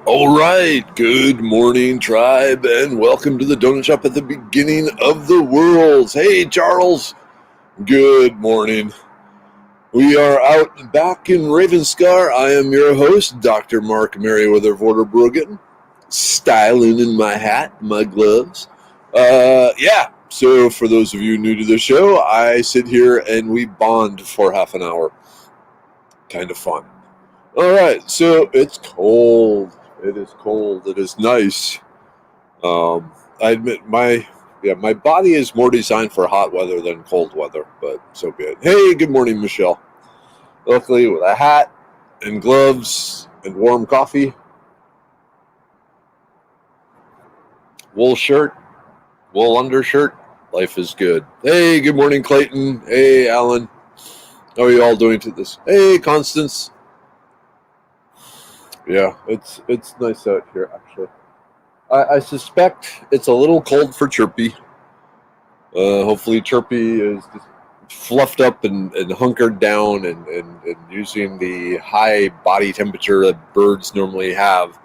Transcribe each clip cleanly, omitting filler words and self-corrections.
All right, good morning, tribe, and welcome to the donut shop at the beginning of the world. Hey, Charles, good morning. We are out back in Ravenscar. I am your host, Dr. Mark Merriweather Vorderbruggen, styling in my hat, my gloves. So for those of you new to the show, I sit here and we bond for half an hour. Kind of fun. All right, so it's cold. It is cold. It is nice. I admit my body is more designed for hot weather than cold weather, but so be it. Hey, good morning, Michelle. Luckily, with a hat and gloves and warm coffee, wool shirt, wool undershirt, life is good. Hey, good morning, Clayton. Hey, Alan. How are you all doing to this? Hey, Constance. Yeah, it's nice out here, actually. I suspect it's a little cold for Chirpy. Hopefully Chirpy is just fluffed up and hunkered down and using the high body temperature that birds normally have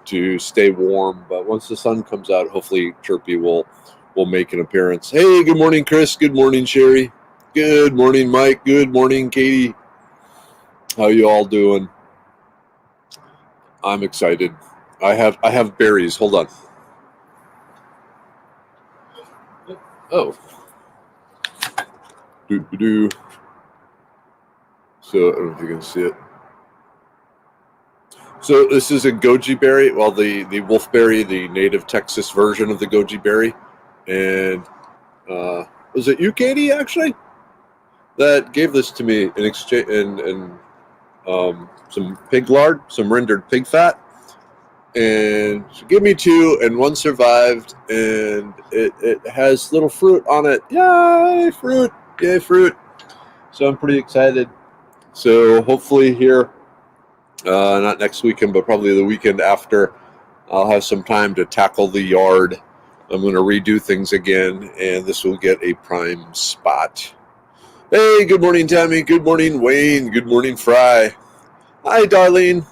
to stay warm. But once the sun comes out, hopefully Chirpy will make an appearance. Hey, good morning, Chris. Good morning, Sherry. Good morning, Mike. Good morning, Katie. How you all doing? I'm excited. I have berries. Hold on. Oh. Do. So I don't know if you can see it. So this is a goji berry. Well, the wolfberry, the native Texas version of the goji berry, and was it you, Katie, actually, that gave this to me in exchange and some pig lard, some rendered pig fat, and she gave me two, and one survived, and it has little fruit on it. Yay, fruit! Yay, fruit! So I'm pretty excited. So hopefully here, not next weekend, but probably the weekend after, I'll have some time to tackle the yard. I'm going to redo things again, and this will get a prime spot. Hey, good morning, Tammy. Good morning, Wayne. Good morning, Fry. Hi, Darlene.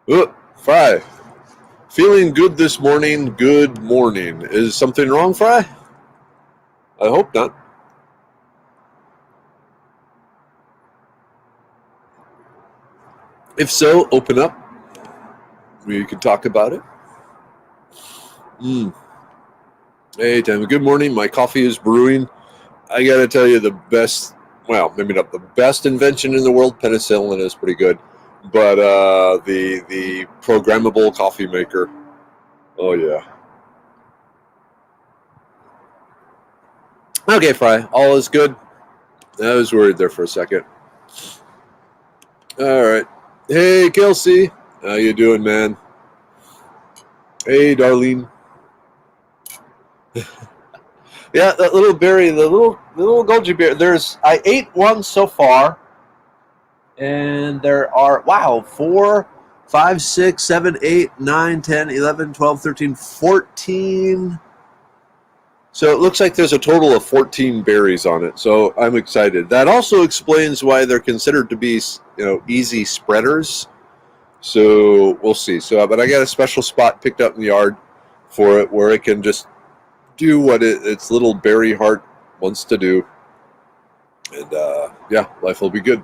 Oh, Fry. Feeling good this morning. Good morning. Is something wrong, Fry? I hope not. If so, open up. We can talk about it. Hey, Tammy. Good morning. My coffee is brewing. I got to tell you, the best, well, maybe not the best invention in the world, penicillin is pretty good. But the programmable coffee maker, oh yeah. Okay, Fry, all is good. I was worried there for a second. All right. Hey, Kelsey, how you doing, man? Hey, Darlene. Yeah, that little berry, the little goji berry. I ate one so far, and there are 4, 5, 6, 7, 8, 9, 10, 11, 12, 13, 14. So it looks like there's a total of 14 berries on it. So I'm excited. That also explains why they're considered to be, easy spreaders. So we'll see. But I got a special spot picked up in the yard for it where it can just do what its little berry heart wants to do. And life will be good.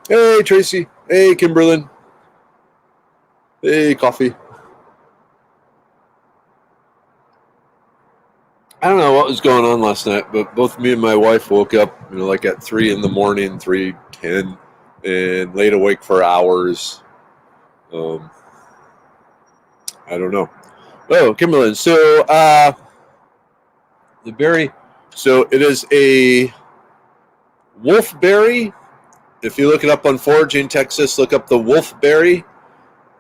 Hey, Tracy. Hey, Kimberlyn. Hey, Coffee. I don't know what was going on last night, but both me and my wife woke up, like at 3 in the morning, 3:10, and laid awake for hours. I don't know. Oh, Kimberlyn. So, the berry. So it is a wolfberry. If you look it up on Foraging Texas, look up the wolfberry,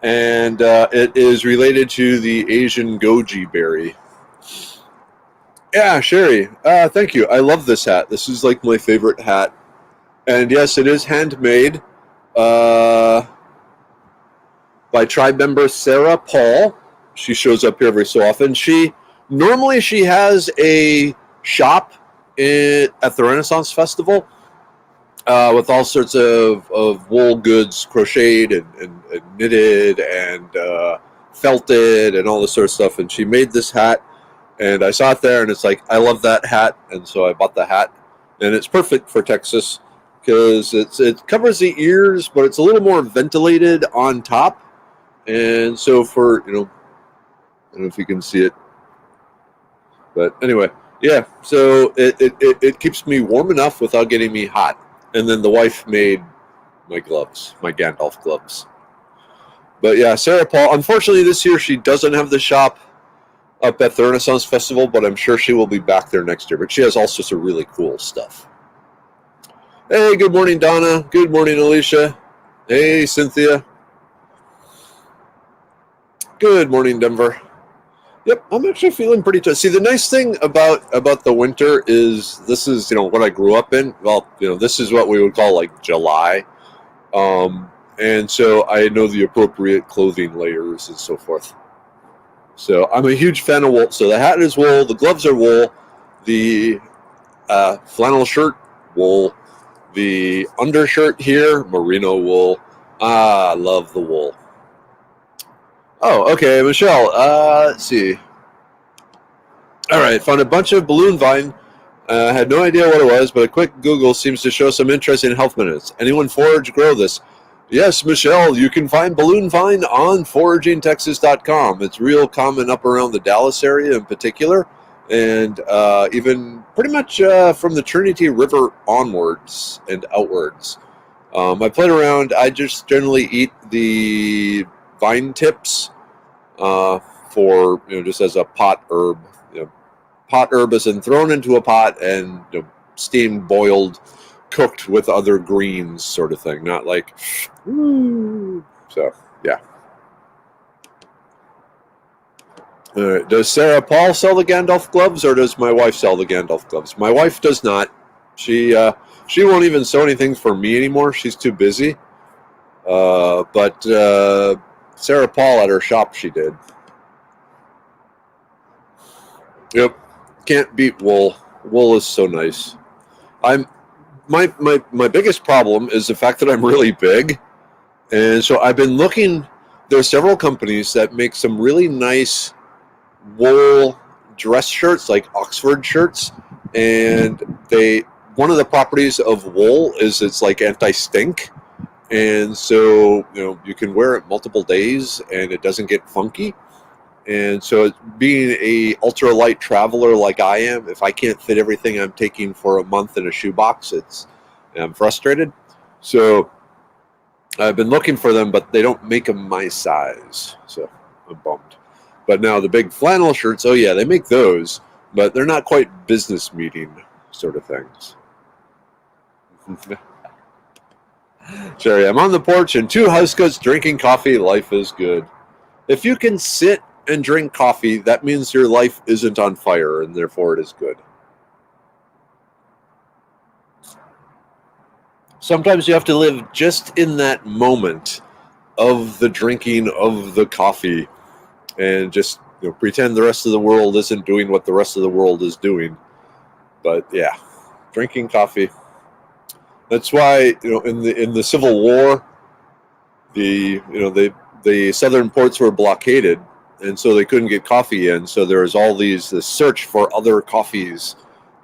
and it is related to the Asian goji berry. Yeah, Sherry. Thank you. I love this hat. This is like my favorite hat. And yes, it is handmade by tribe member Sarah Paul. She shows up here every so often. Normally she has a shop at the Renaissance Festival, with all sorts of wool goods, crocheted and knitted and felted and all this sort of stuff. And she made this hat, and I saw it there, and it's like, I love that hat, and so I bought the hat, and it's perfect for Texas because it covers the ears, but it's a little more ventilated on top, and so for I don't know if you can see it, but anyway, yeah. So it keeps me warm enough without getting me hot. And then the wife made my gloves, my Gandalf gloves. But yeah, Sarah Paul. Unfortunately, this year she doesn't have the shop up at the Renaissance Festival, but I'm sure she will be back there next year. But she has all sorts of really cool stuff. Hey, good morning, Donna. Good morning, Alicia. Hey, Cynthia. Good morning, Denver. Yep, I'm actually feeling pretty tough. See, the nice thing about the winter is this is what I grew up in. Well, this is what we would call like July, and so I know the appropriate clothing layers and so forth. So I'm a huge fan of wool. So the hat is wool, the gloves are wool, the flannel shirt wool, the undershirt here merino wool. I love the wool. Oh, okay, Michelle. Let's see. All right, found a bunch of balloon vine. Had no idea what it was, but a quick Google seems to show some interesting health benefits. Anyone forage grow this? Yes, Michelle, you can find balloon vine on foragingtexas.com. It's real common up around the Dallas area in particular, and even pretty much from the Trinity River onwards and outwards. I played around. I just generally eat the vine tips for just as a pot herb. Pot herb is then thrown into a pot and steamed, boiled, cooked with other greens, sort of thing. Not like, so yeah. All right. Does Sarah Paul sell the Gandalf gloves, or does my wife sell the Gandalf gloves? My wife does not. She won't even sew anything for me anymore. She's too busy. But Sarah Paul at her shop, she did. Yep. Can't beat wool. Wool is so nice. My biggest problem is the fact that I'm really big, and so I've been looking. There are several companies that make some really nice wool dress shirts, like Oxford shirts, and one of the properties of wool is it's like anti-stink, and so you can wear it multiple days and it doesn't get funky. And so being a ultralight traveler like I am, if I can't fit everything I'm taking for a month in a shoebox, I'm frustrated. So I've been looking for them, but they don't make them my size. So I'm bummed. But now the big flannel shirts, oh yeah, they make those, but they're not quite business meeting sort of things. Jerry, I'm on the porch and 2 housecoats drinking coffee. Life is good. If you can sit and drink coffee, that means your life isn't on fire, and therefore it is good. Sometimes you have to live just in that moment of the drinking of the coffee and just pretend the rest of the world isn't doing what the rest of the world is doing. But yeah, drinking coffee. That's why in the Civil War, the southern ports were blockaded, and so they couldn't get coffee in. So there was all this search for other coffees,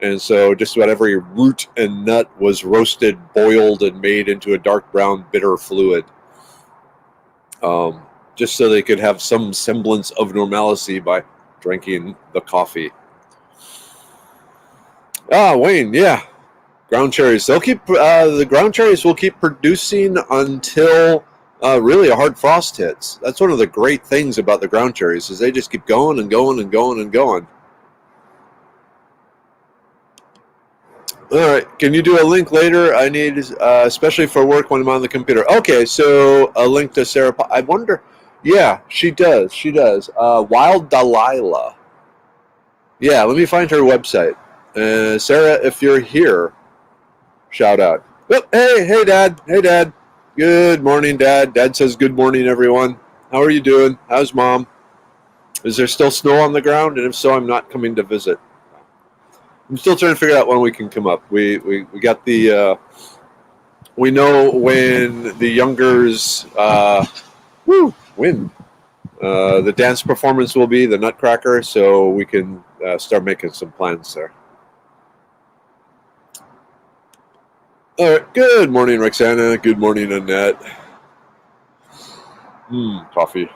and so just about every root and nut was roasted, boiled, and made into a dark brown bitter fluid, just so they could have some semblance of normalcy by drinking the coffee. Wayne, yeah, ground cherries. They'll keep the ground cherries will keep producing until really a hard frost hits. That's one of the great things about the ground cherries is they just keep going and going and going and going. All right, can you do a link later? I need, especially for work when I'm on the computer. Okay, so a link to Sarah. I wonder. Yeah, she does. She does. Wild Delilah. Yeah, let me find her website. Sarah, if you're here, shout out. Oh, hey, Dad. Hey, Dad. Good morning, Dad. Dad says good morning, everyone. How are you doing? How's Mom? Is there still snow on the ground? And if so, I'm not coming to visit. I'm still trying to figure out when we can come up. We got the we know when the youngers win. The dance performance will be the Nutcracker, so we can start making some plans there. All right. Good morning, Roxana. Good morning, Annette. Coffee.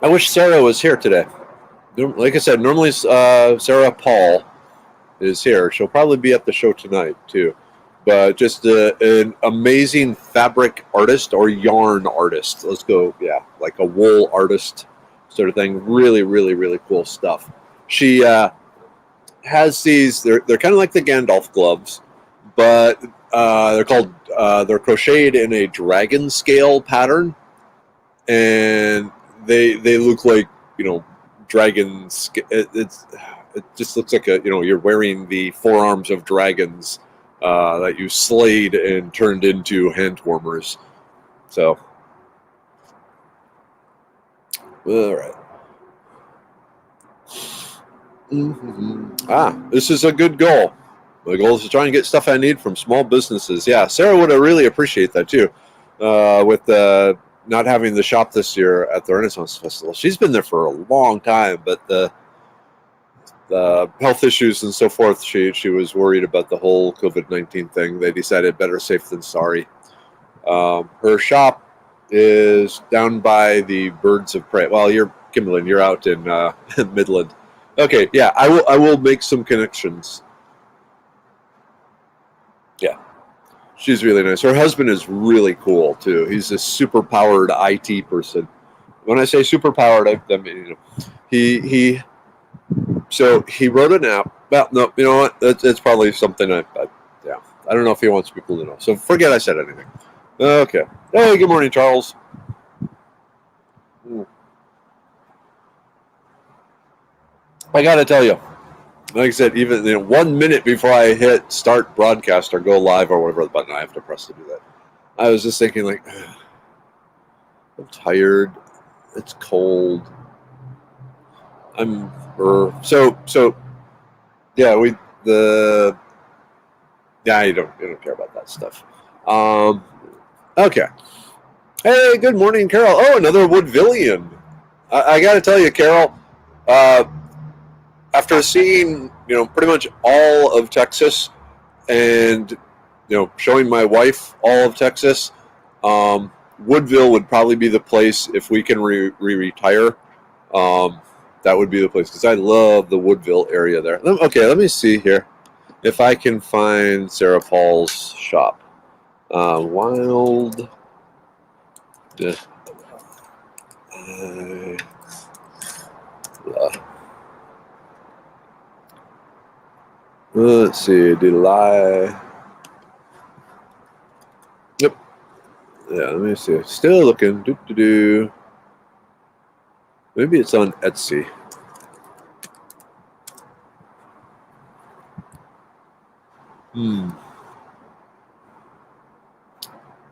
I wish Sarah was here today. Like I said, normally Sarah Paul is here. She'll probably be at the show tonight, too. But just an amazing fabric artist or yarn artist. Let's go, like a wool artist sort of thing. Really, really, really cool stuff. She has these, they're kind of like the Gandalf gloves, but they're crocheted in a dragon scale pattern. And they look like, dragons. It just looks like you're wearing the forearms of dragons that you slayed and turned into hand warmers. So, all right. This is a good goal. My goal is to try and get stuff I need from small businesses. Yeah, Sarah would really appreciate that too. With not having the shop this year at the Renaissance Festival, she's been there for a long time, but the health issues and so forth, she was worried about the whole COVID-19 thing. They decided better safe than sorry. Her shop is down by the Birds of Prey. Well, Kimberlyn, you're out in Midland. Okay, yeah, I will make some connections. Yeah, she's really nice. Her husband is really cool too. He's a super powered IT person. When I say super powered, I mean he wrote an app. Well, no, you know what? It's probably something I don't know if he wants people to know. So forget I said anything. Okay. Hey, good morning, Charles. I got to tell you, like I said, even 1 minute before I hit start broadcast or go live or whatever the button I have to press to do that, I was just thinking like, I'm tired. It's cold. You don't care about that stuff. Okay. Hey, good morning, Carol. Oh, another Woodvillian. I got to tell you, Carol, after seeing, pretty much all of Texas and, showing my wife all of Texas, Woodville would probably be the place if we can retire. That would be the place because I love the Woodville area there. Okay, let me see here if I can find Sarah Paul's shop. Wild. Let's see. Did I? Yep. Yeah. Let me see. Still looking. Maybe it's on Etsy.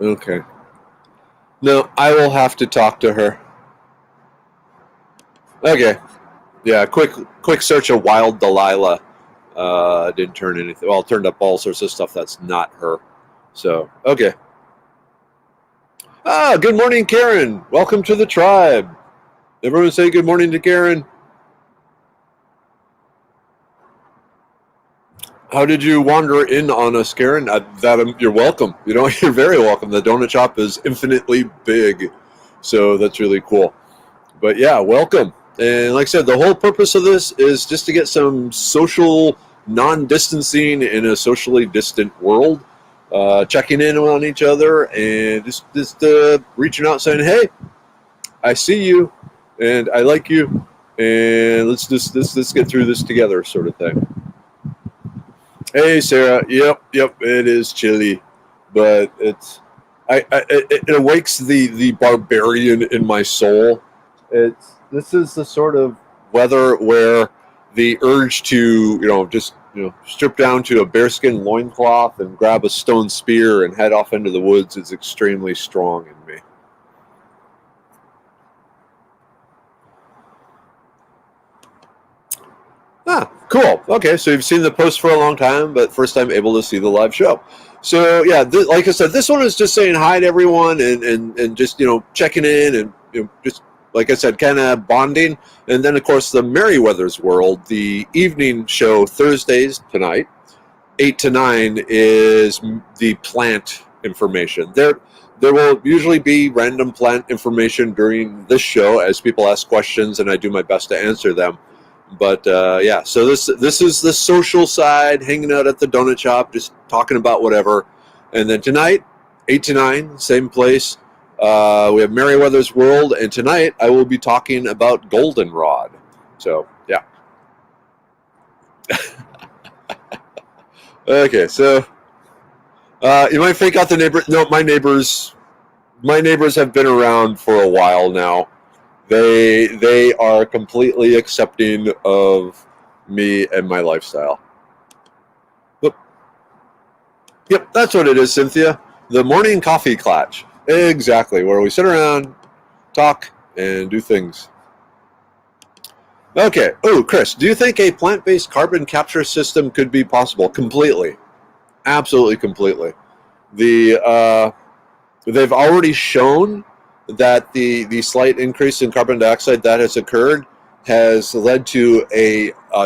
Okay. No, I will have to talk to her. Okay. Yeah, quick search of Wild Delilah. Didn't turn anything. Well, turned up all sorts of stuff that's not her. So, okay. Good morning, Karen. Welcome to the tribe. Everyone say good morning to Karen. How did you wander in on us, Karen? You're welcome. You're very welcome. The donut shop is infinitely big, so that's really cool. But yeah, welcome. And like I said, the whole purpose of this is just to get some social non-distancing in a socially distant world, checking in on each other, and just reaching out, saying, "Hey, I see you, and I like you, and let's get through this together," sort of thing. Hey, Sarah. Yep. It is chilly, but it awakes the barbarian in my soul. This is the sort of weather where the urge to strip down to a bearskin loincloth and grab a stone spear and head off into the woods is extremely strong in me. Cool. Okay, so you've seen the post for a long time, but first time able to see the live show. So yeah, like I said, this one is just saying hi to everyone and just checking in and just like I said, kind of bonding. And then of course the Merryweather's World, the evening show Thursdays tonight, 8 to 9 is the plant information. There will usually be random plant information during this show as people ask questions, and I do my best to answer them. But yeah, so this is the social side, hanging out at the donut shop, just talking about whatever. And then tonight, 8 to 9, same place. We have Merryweather's World, and tonight I will be talking about goldenrod. So yeah. Okay, so you might fake out the neighbor. No, my neighbors have been around for a while now. They are completely accepting of me and my lifestyle. Yep, that's what it is, Cynthia. The morning coffee clutch. Exactly, where we sit around, talk, and do things. Okay. Oh, Chris, do you think a plant-based carbon capture system could be possible? Completely. Absolutely, completely. They've already shown that the slight increase in carbon dioxide that has occurred has led to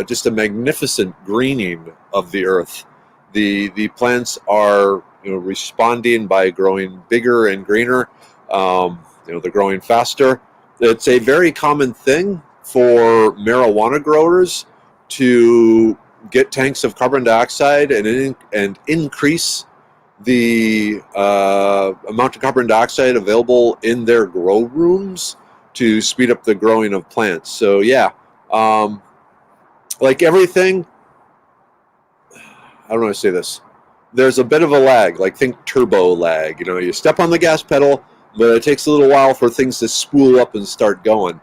just a magnificent greening of the earth. The plants are responding by growing bigger and greener. They're growing faster. It's a very common thing for marijuana growers to get tanks of carbon dioxide and increase the amount of carbon dioxide available in their grow rooms to speed up the growing of plants. So yeah, like everything, I don't know how to say this. There's a bit of a lag, like think turbo lag. You step on the gas pedal, but it takes a little while for things to spool up and start going.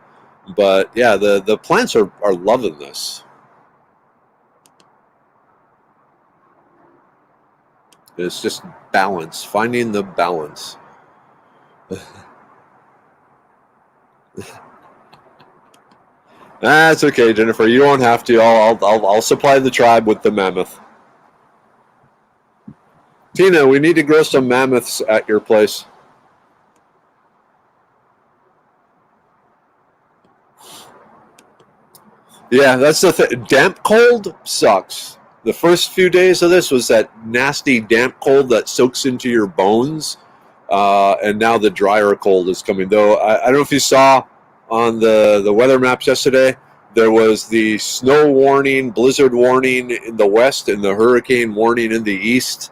But yeah, the plants are loving this. It's just balance, finding the balance. That's okay, Jennifer. You don't have to. I'll supply the tribe with the mammoth. Tina, we need to grow some mammoths at your place. Yeah, that's the thing. Damp cold sucks. The first few days of this was that nasty damp cold that soaks into your bones, and now the drier cold is coming. Though I don't know if you saw on the weather maps yesterday, there was the snow warning, blizzard warning in the west, and the hurricane warning in the east,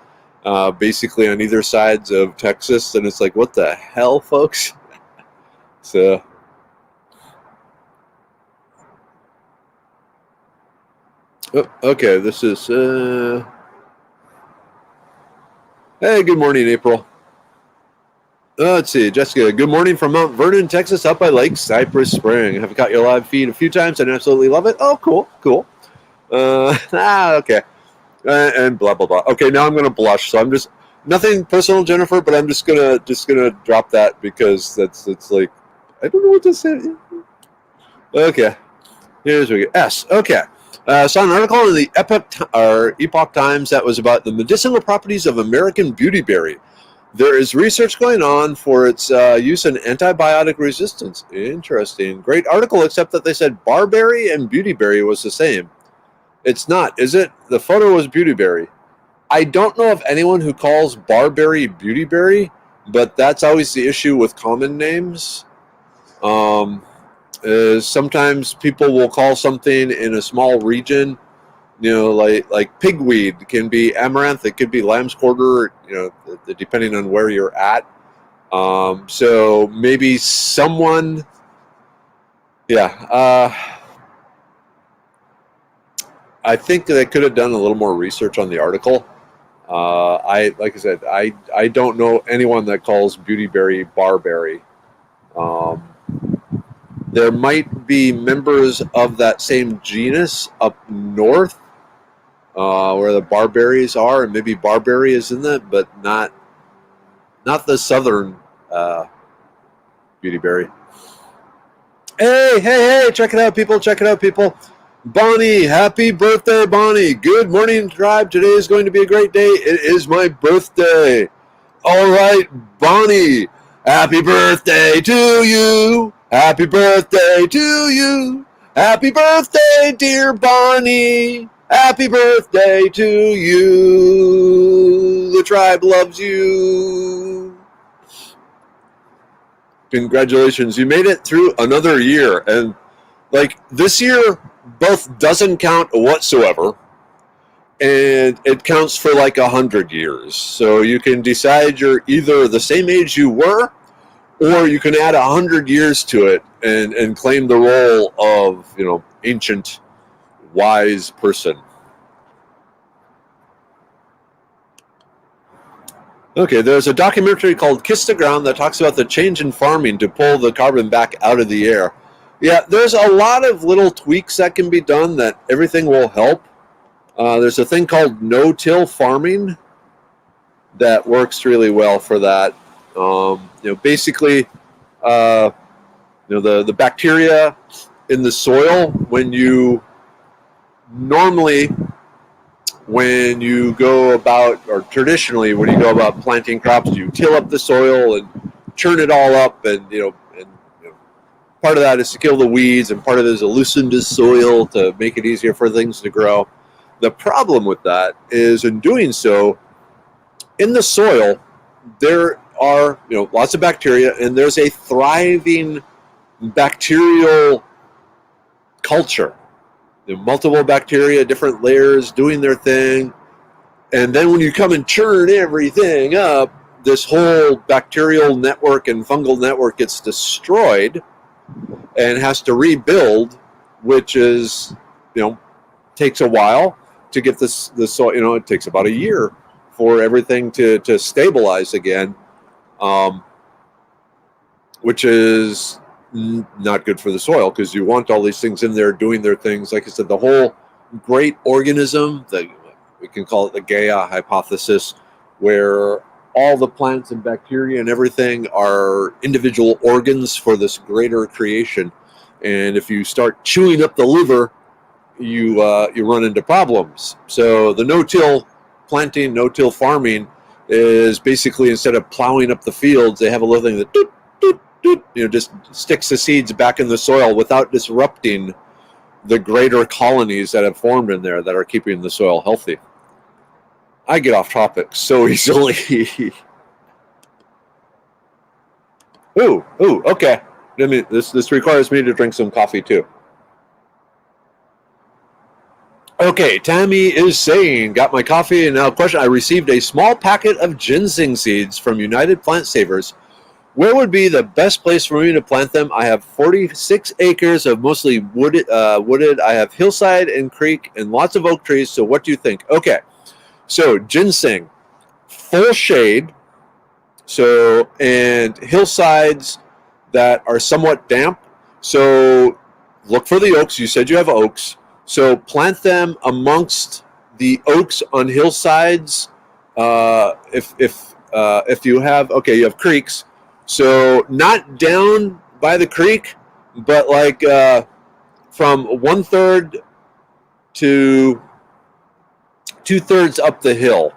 basically on either sides of Texas. And it's like, what the hell, folks? So. Oh, okay, this is, hey, good morning, April. Let's see, Jessica, good morning from Mount Vernon, Texas, up by Lake Cypress Spring. I've got your live feed a few times and absolutely love it. Oh, cool. Okay. And blah, blah, blah. Okay, now I'm going to blush, so I'm just, nothing personal, Jennifer, but I'm just gonna drop that because it's like, I don't know what to say. Okay, here's what we get. S, okay. Saw an article in the Epoch Times that was about the medicinal properties of American beautyberry. There is research going on for its use in antibiotic resistance. Interesting. Great article, except that they said barberry and beautyberry was the same. It's not, is it? The photo was beautyberry. I don't know of anyone who calls barberry beautyberry, but that's always the issue with common names. Sometimes people will call something in a small region, like pigweed can be amaranth, it could be lamb's quarter, depending on where you're at. So maybe someone, I think they could have done a little more research on the article. Like I said, I don't know anyone that calls beautyberry barberry. There might be members of that same genus up north where the barberries are, and maybe barberry is in that, but not the southern beautyberry. Hey, check it out, people. Bonnie, happy birthday, Bonnie. Good morning, tribe. Today is going to be a great day. It is my birthday. All right, Bonnie, happy birthday to you. Happy birthday to you. Happy birthday, dear Bonnie. Happy birthday to you. The tribe loves you. Congratulations. You made it through another year. And like this year, both doesn't count whatsoever, and it counts for like 100 years. So you can decide you're either the same age you were, or you can add 100 years to it and claim the role of, ancient, wise person. Okay, there's a documentary called Kiss the Ground that talks about the change in farming to pull the carbon back out of the air. Yeah, there's a lot of little tweaks that can be done that everything will help. There's a thing called no-till farming that works really well for that. Basically, the bacteria in the soil when you go about, or traditionally when you go about planting crops, you till up the soil and churn it all up, and part of that is to kill the weeds, and part of it is to loosen the soil to make it easier for things to grow. The problem with that is, in doing so, in the soil, there are lots of bacteria, and there's a thriving bacterial culture. Multiple bacteria, different layers doing their thing, and then when you come and churn everything up, this whole bacterial network and fungal network gets destroyed and has to rebuild, which is, takes a while to get the soil. It takes about a year for everything to stabilize again, which is not good for the soil, because you want all these things in there doing their things. Like I said, the whole great organism, we can call it the Gaia hypothesis, where all the plants and bacteria and everything are individual organs for this greater creation. And if you start chewing up the liver, you run into problems. So the no-till planting, no-till farming is basically, instead of plowing up the fields, they have a little thing that doot, doot, doot, just sticks the seeds back in the soil without disrupting the greater colonies that have formed in there that are keeping the soil healthy. I get off topic so easily. Ooh, okay. This requires me to drink some coffee too. Okay, Tammy is saying, got my coffee, and now question. I received a small packet of ginseng seeds from United Plant Savers. Where would be the best place for me to plant them? I have 46 acres of mostly wooded. I have hillside and creek and lots of oak trees. So what do you think? Okay, so ginseng, full shade. So, and hillsides that are somewhat damp. So look for the oaks. You said you have oaks. So plant them amongst the oaks on hillsides. If you have, you have creeks. So not down by the creek, but like from 1/3 to 2/3 up the hill.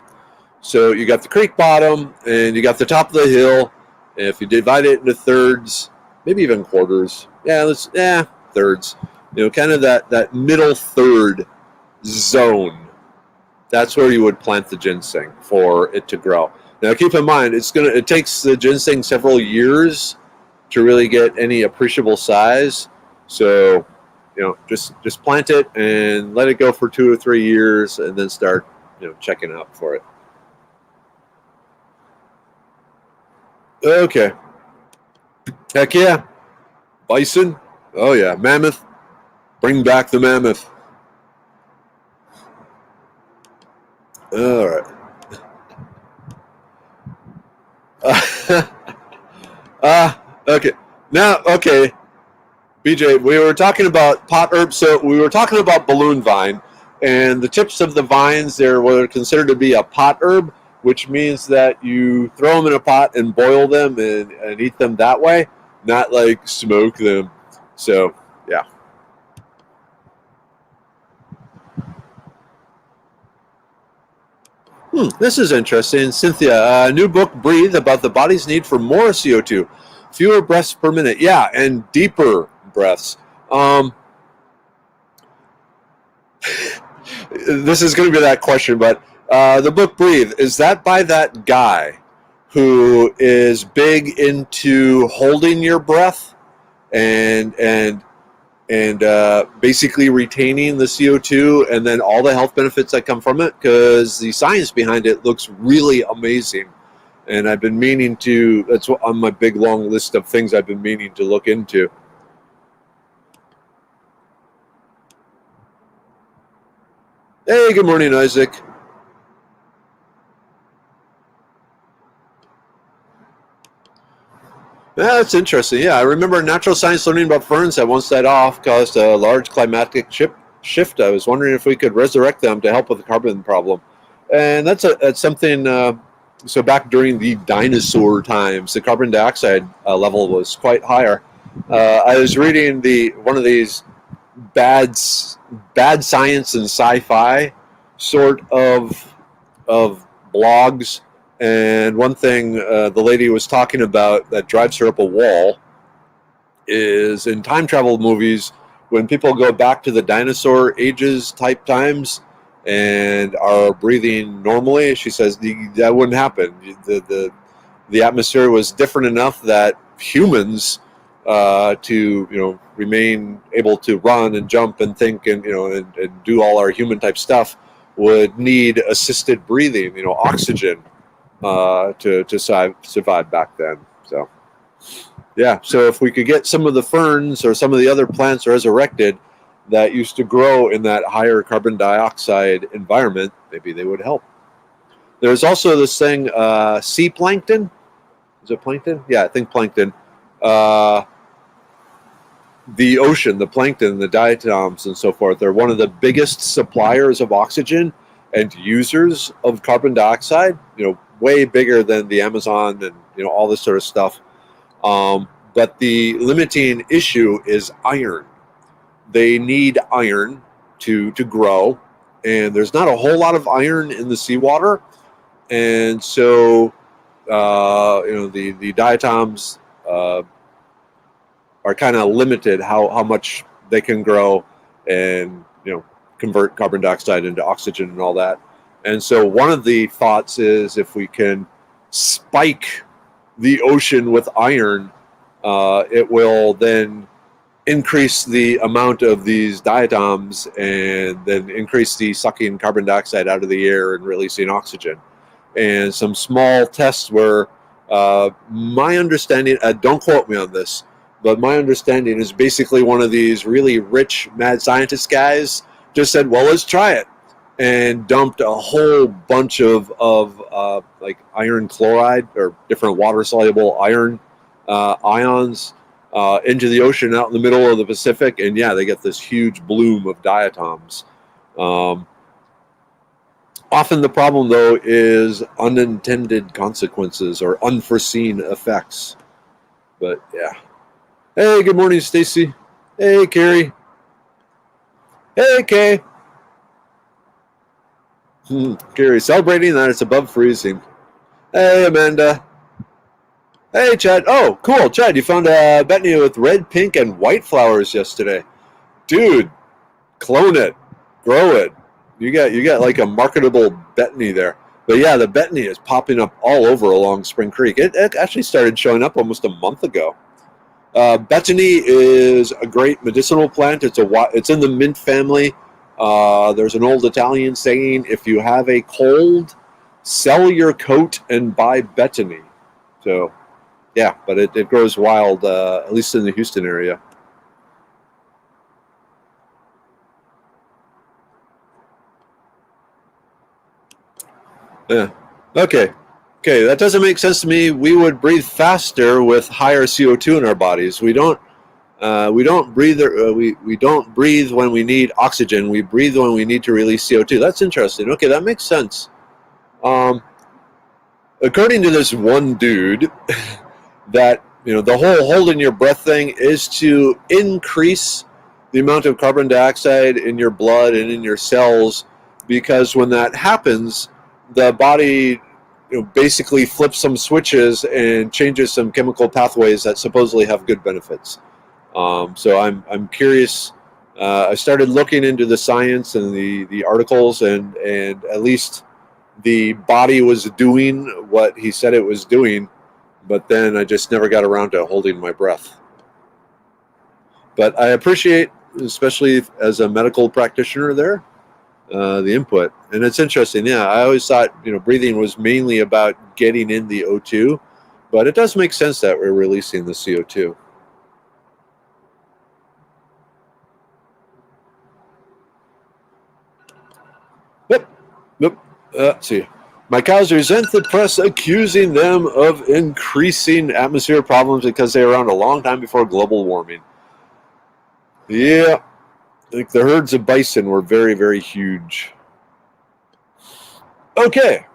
So you got the creek bottom and you got the top of the hill. And if you divide it into thirds, maybe even quarters, thirds, kind of that middle third zone. That's where you would plant the ginseng for it to grow. Now, keep in mind, it takes the ginseng several years to really get any appreciable size. So, just plant it and let it go for 2 or 3 years, and then start, checking out for it. Okay. Heck yeah. Bison. Oh yeah. Mammoth. Bring back the mammoth. All right. Okay. Now, okay. BJ, we were talking about pot herbs. So we were talking about balloon vine, and the tips of the vines there were considered to be a pot herb, which means that you throw them in a pot and boil them and eat them that way, not like smoke them. So, yeah. This is interesting. Cynthia, new book, Breathe, about the body's need for more CO2. Fewer breaths per minute. Yeah, and deeper breaths. This is going to be that question, but the book Breathe, is that by that guy who is big into holding your breath and basically retaining the CO2 and then all the health benefits that come from it? Because the science behind it looks really amazing. And I've been meaning to, that's on my big long list of things I've been meaning to look into. Hey, good morning, Isaac. Yeah, that's interesting. Yeah, I remember natural science learning about ferns that once died off caused a large climatic shift. I was wondering if we could resurrect them to help with the carbon problem. And that's something, so back during the dinosaur times, the carbon dioxide level was quite higher. I was reading one of these bad science and sci-fi sort of blogs, and one thing the lady was talking about that drives her up a wall is in time travel movies, when people go back to the dinosaur ages type times and are breathing normally, she says that wouldn't happen. The atmosphere was different enough that humans to remain able to run and jump and think and and do all our human type stuff would need assisted breathing, oxygen, to survive back then. So yeah, so if we could get some of the ferns or some of the other plants resurrected that used to grow in that higher carbon dioxide environment, maybe they would help. There's also this thing, sea plankton. Is it plankton? Yeah, I think plankton. The ocean, the plankton, the diatoms, and so forth are one of the biggest suppliers of oxygen and users of carbon dioxide. Way bigger than the Amazon and all this sort of stuff. But the limiting issue is iron. They need iron to grow, and there's not a whole lot of iron in the seawater, and so the diatoms are kind of limited how much they can grow and convert carbon dioxide into oxygen and all that. And so one of the thoughts is if we can spike the ocean with iron, it will then increase the amount of these diatoms and then increase the sucking carbon dioxide out of the air and releasing oxygen. And some small tests were, my understanding, don't quote me on this, but my understanding is basically one of these really rich mad scientist guys just said, well, let's try it, and dumped a whole bunch of like iron chloride or different water-soluble iron ions into the ocean out in the middle of the Pacific, and yeah, they get this huge bloom of diatoms. Often the problem, though, is unintended consequences or unforeseen effects. But yeah. Hey, good morning, Stacy. Hey, Carrie. Hey, Kay. Carrie, celebrating that it's above freezing. Hey, Amanda. Hey, Chad. Oh, cool. Chad, you found a Bethany with red, pink, and white flowers yesterday. Dude, clone it. Grow it. You got like a marketable Bethany there. But yeah, the Bethany is popping up all over along Spring Creek. It actually started showing up almost a month ago. Bethany is a great medicinal plant. It's in the mint family. There's an old Italian saying, if you have a cold, sell your coat and buy Bethany. So, yeah, but it grows wild, at least in the Houston area. Yeah. Okay, that doesn't make sense to me. We would breathe faster with higher CO2 in our bodies. We don't breathe. We don't breathe when we need oxygen. We breathe when we need to release CO2. That's interesting. Okay, that makes sense. According to this one dude, that the whole holding your breath thing is to increase the amount of carbon dioxide in your blood and in your cells, because when that happens, the body basically flips some switches and changes some chemical pathways that supposedly have good benefits. So I'm curious. I started looking into the science and the articles, and at least the body was doing what he said it was doing, but then I just never got around to holding my breath. But I appreciate, especially as a medical practitioner there, the input. And it's interesting. Yeah, I always thought, breathing was mainly about getting in the O2, but it does make sense that we're releasing the CO2. Yep. Let's see. My cows resent the press accusing them of increasing atmospheric problems because they were around a long time before global warming. Yeah, like the herds of bison were very, very huge. Okay,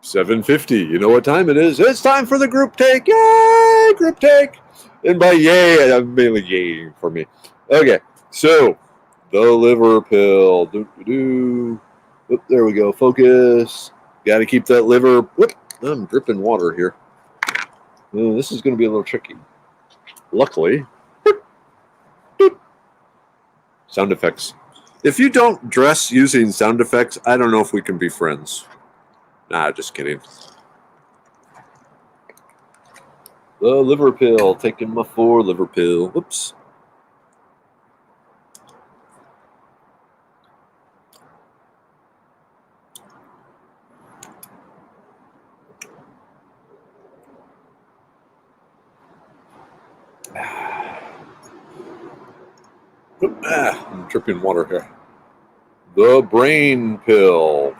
7:50. You know what time it is? It's time for the group take. Yay, group take. And by yay, I'm mainly yaying for me. Okay, so the liver pill. Oop, there we go. Focus. Got to keep that liver. Whoop, I'm dripping water here. Oh, this is going to be a little tricky. Luckily, sound effects. If you don't dress using sound effects, I don't know if we can be friends. Nah, just kidding. The liver pill. Taking my 4 liver pill. Whoops. I'm dripping water here. The brain pill.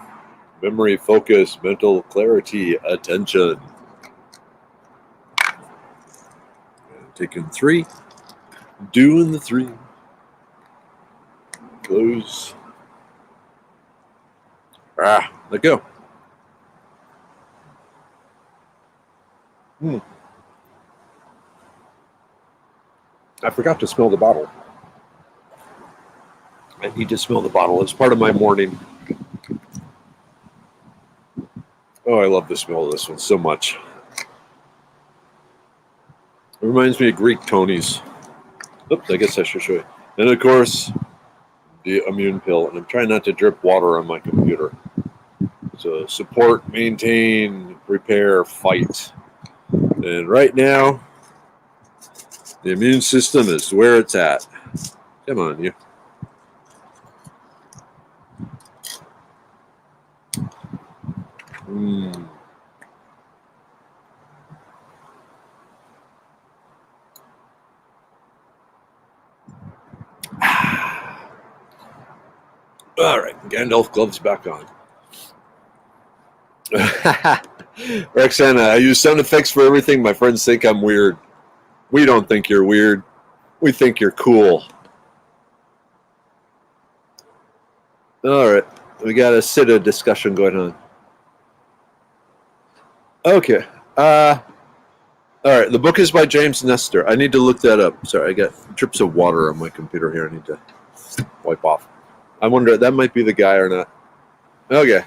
Memory, focus, mental clarity, attention. Taking 3. Doing the 3. Close. Let go. I forgot to smell the bottle. I need to smell the bottle. It's part of my morning. Oh, I love the smell of this one so much. It reminds me of Greek Tony's. Oops, I guess I should show you. And of course, the immune pill. And I'm trying not to drip water on my computer. So support, maintain, repair, fight. And right now, the immune system is where it's at. Come on, you. All right, Gandalf gloves back on. Roxana, I use sound effects for everything. My friends think I'm weird. We don't think you're weird. We think you're cool. All right, we got a SIDA discussion going on. Okay. All right, the book is by James Nestor. I need to look that up. Sorry, I got drips of water on my computer here. I need to wipe off. I wonder, that might be the guy or not. Okay.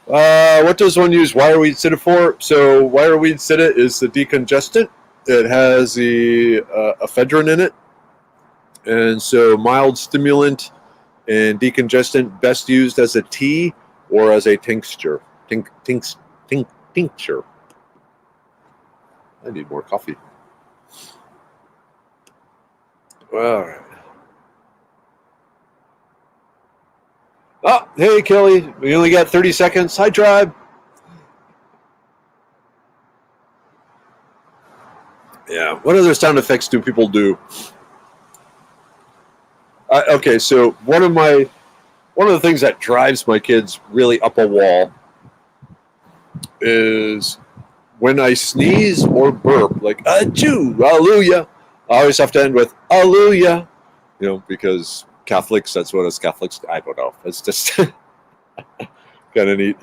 What does one use wireweed Sida for? So wireweed Sida is the decongestant. It has the ephedrine in it. And so mild stimulant and decongestant, best used as a tea or as a tincture. Tincture. I need more coffee. All right. Oh, hey, Kelly. We only got 30 seconds. Hi, tribe. Yeah. What other sound effects do people do? Okay, so one of the things that drives my kids really up a wall is when I sneeze or burp, like achoo, hallelujah. I always have to end with hallelujah, because Catholics, that's what us Catholics, I don't know. It's just kind of neat.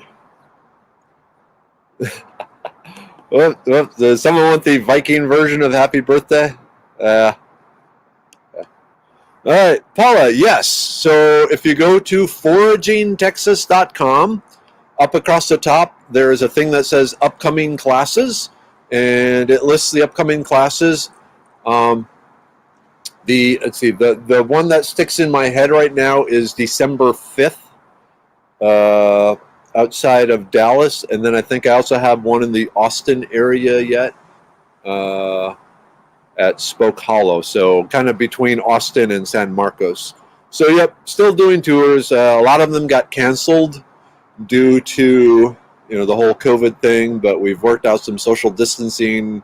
Does someone want the Viking version of Happy Birthday? All right, Paula, yes. So if you go to foragingtexas.com, up across the top, there is a thing that says upcoming classes, and it lists the upcoming classes. The one that sticks in my head right now is December 5th, outside of Dallas, and then I think I also have one in the Austin area yet, at Spoke Hollow, so kind of between Austin and San Marcos. So yep, still doing tours. A lot of them got canceled due to the whole COVID thing, but we've worked out some social distancing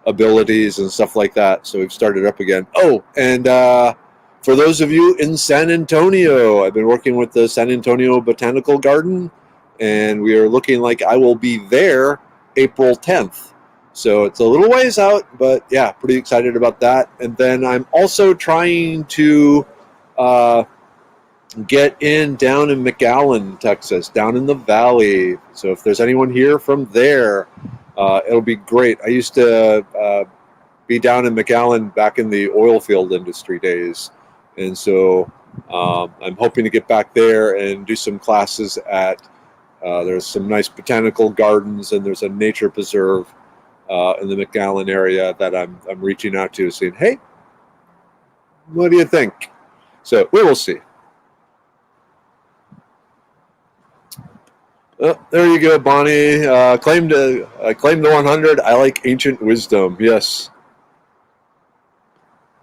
abilities and stuff like that, so we've started up again. Oh, and for those of you in San Antonio, I've been working with the San Antonio Botanical Garden, and we are looking like I will be there April 10th. So it's a little ways out, but yeah, pretty excited about that. And then I'm also trying to get down in McAllen, Texas, down in the valley. So if there's anyone here from there, it'll be great. I used to be down in McAllen back in the oil field industry days. And so I'm hoping to get back there and do some classes at, there's some nice botanical gardens, and there's a nature preserve in the McAllen area that I'm reaching out to, saying, hey, what do you think? So we will see. Oh, there you go, Bonnie. Claim the 100. I like ancient wisdom. Yes.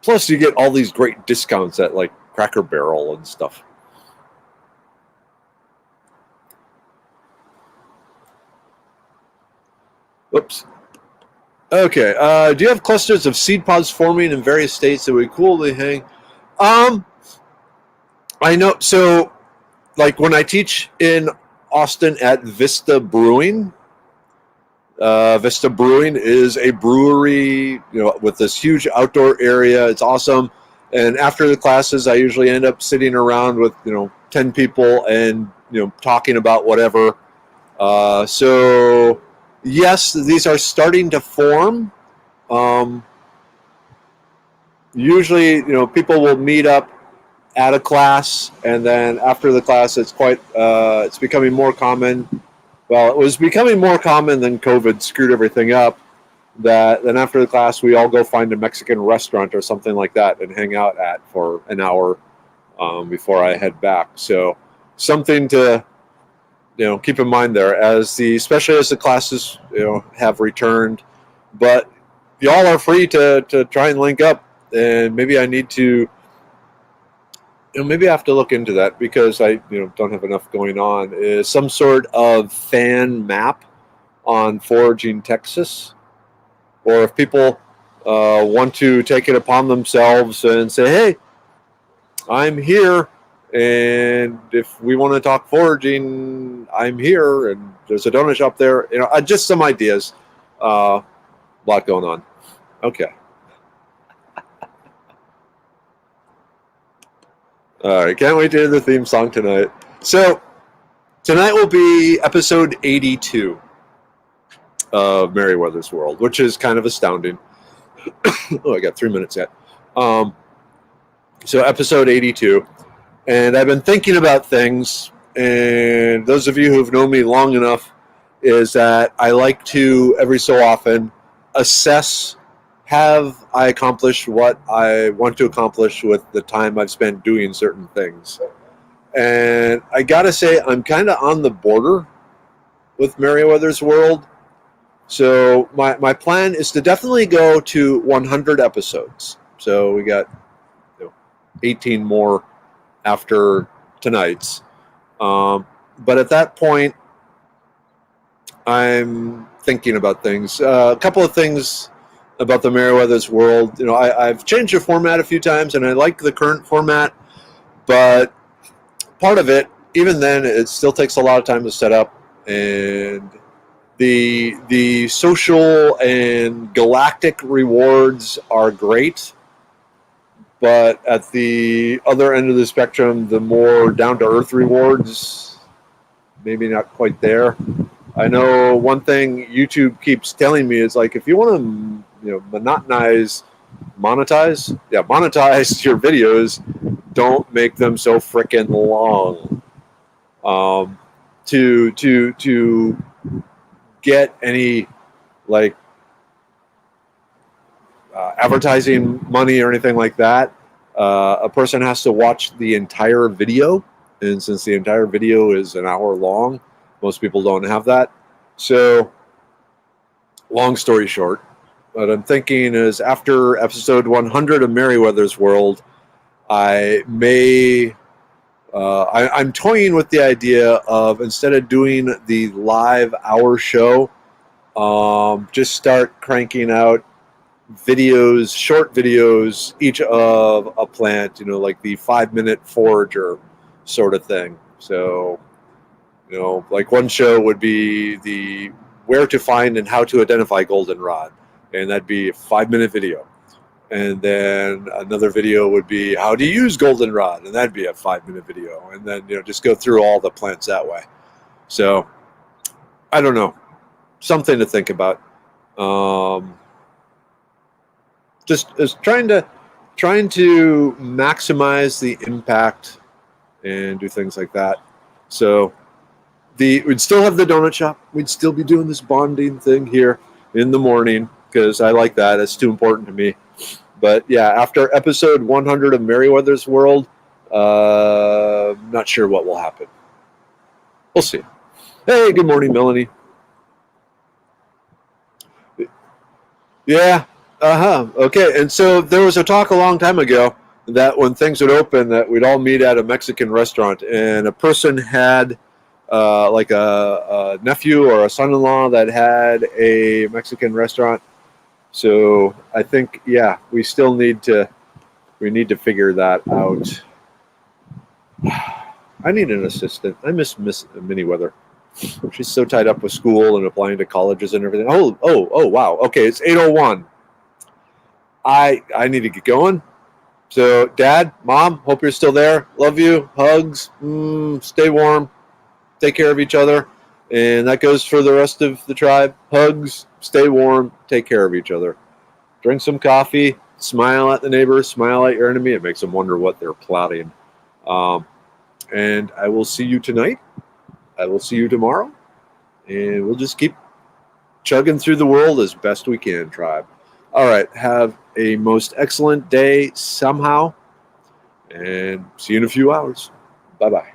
Plus, you get all these great discounts at like Cracker Barrel and stuff. Oops. Okay. Do you have clusters of seed pods forming in various states that would be cool to hang? I know. So, like when I teach in Austin at Vista Brewing. Vista Brewing is a brewery, with this huge outdoor area. It's awesome. And after the classes, I usually end up sitting around with 10 people and talking about whatever. So yes, these are starting to form. Usually, people will meet up at a class, and then after the class, it's becoming more common. Well, it was becoming more common than COVID screwed everything up. That then after the class, we all go find a Mexican restaurant or something like that and hang out at for an hour before I head back. So something to keep in mind there, especially as the classes have returned. But y'all are free to try and link up, and maybe I need to. Maybe I have to look into that, because I don't have enough going on. Is some sort of fan map on Foraging Texas, or if people want to take it upon themselves and say, "Hey, I'm here, and if we want to talk foraging, I'm here, and there's a donut shop there." Just some ideas. A lot going on. Okay. All right, can't wait to hear the theme song tonight. So, tonight will be episode 82 of Merriweather's World, which is kind of astounding. Oh, I got 3 minutes yet. So, episode 82. And I've been thinking about things, and those of you who've known me long enough is that I like to, every so often, assess, have I accomplished what I want to accomplish with the time I've spent doing certain things? And I gotta say, I'm kind of on the border with Merriweather's World. So my plan is to definitely go to 100 episodes. So we got 18 more after tonight's. But at that point, I'm thinking about things. A couple of things about the Merriweather's World. I've changed the format a few times, and I like the current format, but part of it, even then, it still takes a lot of time to set up, and the social and galactic rewards are great, but at the other end of the spectrum, the more down-to-earth rewards, maybe not quite there. I know one thing YouTube keeps telling me is, like, if you want to monetize your videos, don't make them so frickin' long. to get any like advertising money or anything like that, a person has to watch the entire video. And since the entire video is an hour long, most people don't have that. So, long story short, what I'm thinking is after episode 100 of Merryweather's World, I may... I'm toying with the idea of, instead of doing the live hour show, just start cranking out videos, short videos, each of a plant, like the 5-minute forager sort of thing. So, like one show would be the where to find and how to identify goldenrod, and that'd be a 5-minute video. And then another video would be how to use goldenrod, and that'd be a 5-minute video. And then, just go through all the plants that way. So, I don't know. Something to think about. Just is trying to maximize the impact and do things like that. So we'd still have the donut shop. We'd still be doing this bonding thing here in the morning because I like that. It's too important to me. But yeah, after episode 100 of Merryweather's World, not sure what will happen. We'll see. Hey, good morning, Melanie. Yeah. Okay. And so there was a talk a long time ago that when things would open, that we'd all meet at a Mexican restaurant, and a person had like a nephew or a son-in-law that had a Mexican restaurant. So I think, yeah, we need to figure that out. I need an assistant. I miss Miniweather. She's so tied up with school and applying to colleges and everything. Oh, wow. Okay, it's 8:01. I need to get going. So, Dad, Mom, hope you're still there. Love you. Hugs. Stay warm. Take care of each other. And that goes for the rest of the tribe. Hugs. Stay warm. Take care of each other. Drink some coffee. Smile at the neighbor. Smile at your enemy. It makes them wonder what they're plotting. And I will see you tonight. I will see you tomorrow. And we'll just keep chugging through the world as best we can, tribe. All right. Have a most excellent day somehow. And see you in a few hours. Bye-bye.